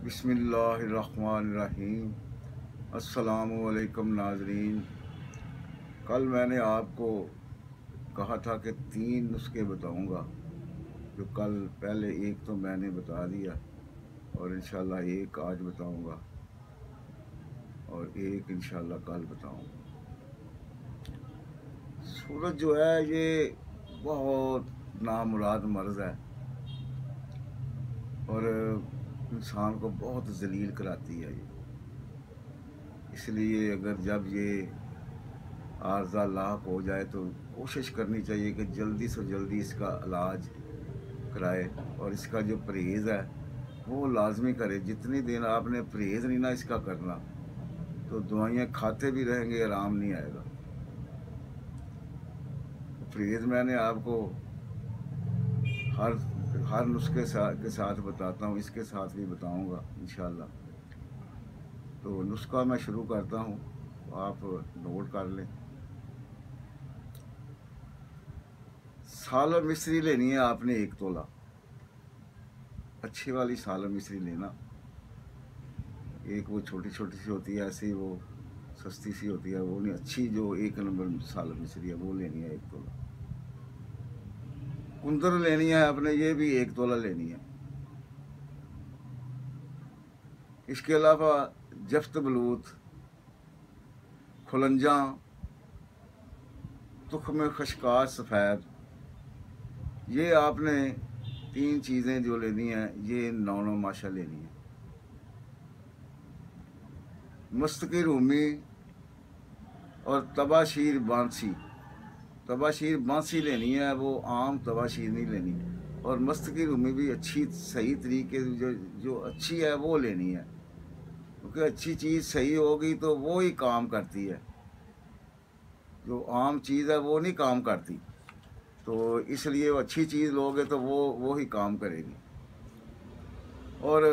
बिस्मिल्लाहिर्रहमानिर्रहीम। अस्सलामुअलैकुम नाजरीन। कल मैंने आपको कहा था कि 3 नुस्खे बताऊंगा, जो कल पहले एक तो मैंने बता दिया और इंशाल्लाह एक आज बताऊंगा और एक इंशाल्लाह कल बताऊंगा। सूरत जो है ये बहुत नामुराद मर्ज़ है और इंसान को बहुत ज़लील कराती है ये। इसलिए अगर जब ये आर्ज़ा लाक हो जाए तो कोशिश करनी चाहिए कि जल्दी से जल्दी इसका इलाज कराए और इसका जो परहेज़ है वो लाजमी करे। जितनी दिन आपने परहेज़ नहीं ना इसका करना तो दवाइयाँ खाते भी रहेंगे, आराम नहीं आएगा। परहेज़ मैंने आपको हर नुस्खे के साथ बताता हूँ, इसके साथ भी बताऊँगा इंशाल्लाह। तो नुस्खा मैं शुरू करता हूँ, आप नोट कर लें। सालम मिश्री लेनी है आपने 1 तोला, अच्छी वाली सालम मिश्री लेना। एक वो छोटी छोटी सी होती है, ऐसी वो सस्ती सी होती है, वो नहीं, अच्छी जो 1 नंबर सालम मिश्री है वो लेनी है 1 तोला। कुंदर लेनी है आपने, ये भी 1 तोला लेनी है। इसके अलावा जफ्त बलूत, खुलंजा, तुख्म खशकाश सफ़ेद, ये आपने 3 चीज़ें जो लेनी है, ये 9 माशा लेनी है। मस्तकी रूमी और तबाशीर बांसी, तबाशीर बांसी लेनी है, वो आम तबाशीर नहीं लेनी। और मस्तकी रूमी भी अच्छी सही तरीके जो अच्छी है वो लेनी है, क्योंकि अच्छी चीज़ सही होगी तो वो ही काम करती है, जो आम चीज़ है वो नहीं काम करती। तो इसलिए वो अच्छी चीज़ लोगे तो वो ही काम करेगी। और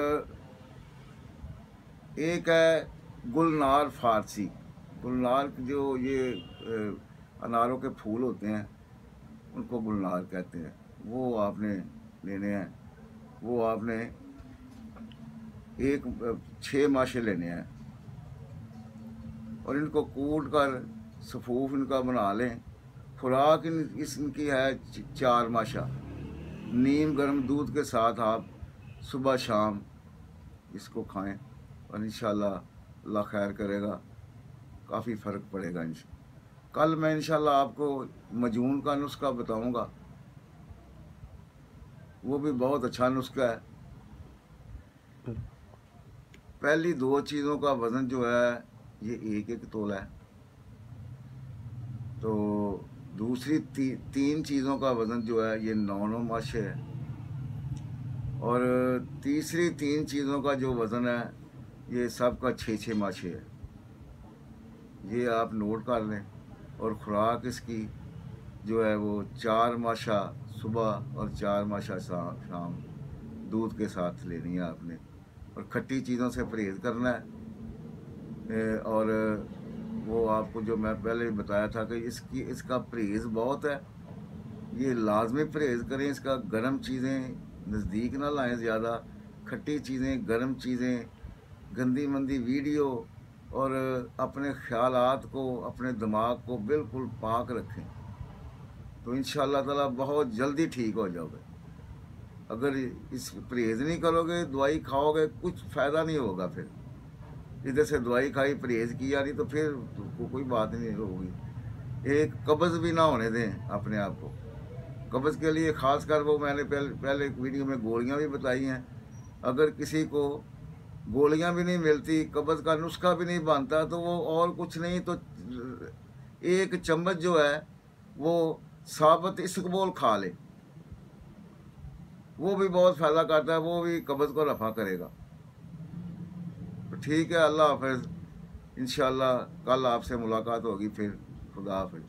एक है गुलनार फारसी। गुलनार जो ये अनारों के फूल होते हैं उनको गुलनार कहते हैं, वो आपने लेने हैं। वो आपने 6 माशे लेने हैं और इनको कूट कर सफूफ इनका बना लें। खुराक इनकी है 4 माशा। नीम गर्म दूध के साथ आप सुबह शाम इसको खाएं और इंशाल्लाह अल्लाह खैर करेगा, काफ़ी फ़र्क पड़ेगा इंशाल्लाह। कल मैं इंशाल्लाह आपको मजून का नुस्खा बताऊंगा, वो भी बहुत अच्छा नुस्खा है। पहली 2 चीज़ों का वज़न जो है ये 1-1 तोला है, तो दूसरी 3 चीज़ों का वज़न जो है ये 9 माशे है, और तीसरी 3 चीज़ों का जो वज़न है ये सब का 6-6 माशे है। ये आप नोट कर लें। और ख़ुराक इसकी जो है वो 4 माशा सुबह और 4 माशा शाम दूध के साथ लेनी है आपने। और खट्टी चीज़ों से परहेज़ करना है। और वो आपको जो मैं पहले बताया था कि इसका परहेज़ बहुत है, ये लाजमी परहेज़ करें। इसका गर्म चीज़ें नज़दीक ना लाएं ज़्यादा, खट्टी चीज़ें, गर्म चीज़ें, गंदी मंदी वीडियो, और अपने ख़यालात को, अपने दिमाग को बिल्कुल पाक रखें तो इंशाअल्लाह ताला बहुत जल्दी ठीक हो जाओगे। अगर इस परहेज़ नहीं करोगे, दवाई खाओगे, कुछ फ़ायदा नहीं होगा। फिर इधर से दवाई खाई, परहेज़ किया नहीं, तो फिर कोई बात नहीं होगी। एक कब्ज़ भी ना होने दें अपने आप को। कब्ज़ के लिए ख़ास कर वो मैंने पहले एक वीडियो में गोलियां भी बताई हैं। अगर किसी को गोलियां भी नहीं मिलती, कब्ज़ का नुस्खा भी नहीं बनता, तो वो और कुछ नहीं तो 1 चम्मच जो है वो साबुत इसबगोल खा ले, वो भी बहुत फ़ायदा करता है, वो भी कब्ज़ को रफ़ा करेगा। तो ठीक है, अल्लाह हाफ़िज़। इंशाअल्लाह कल आपसे मुलाकात होगी फिर। खुदा हाफ़िज़।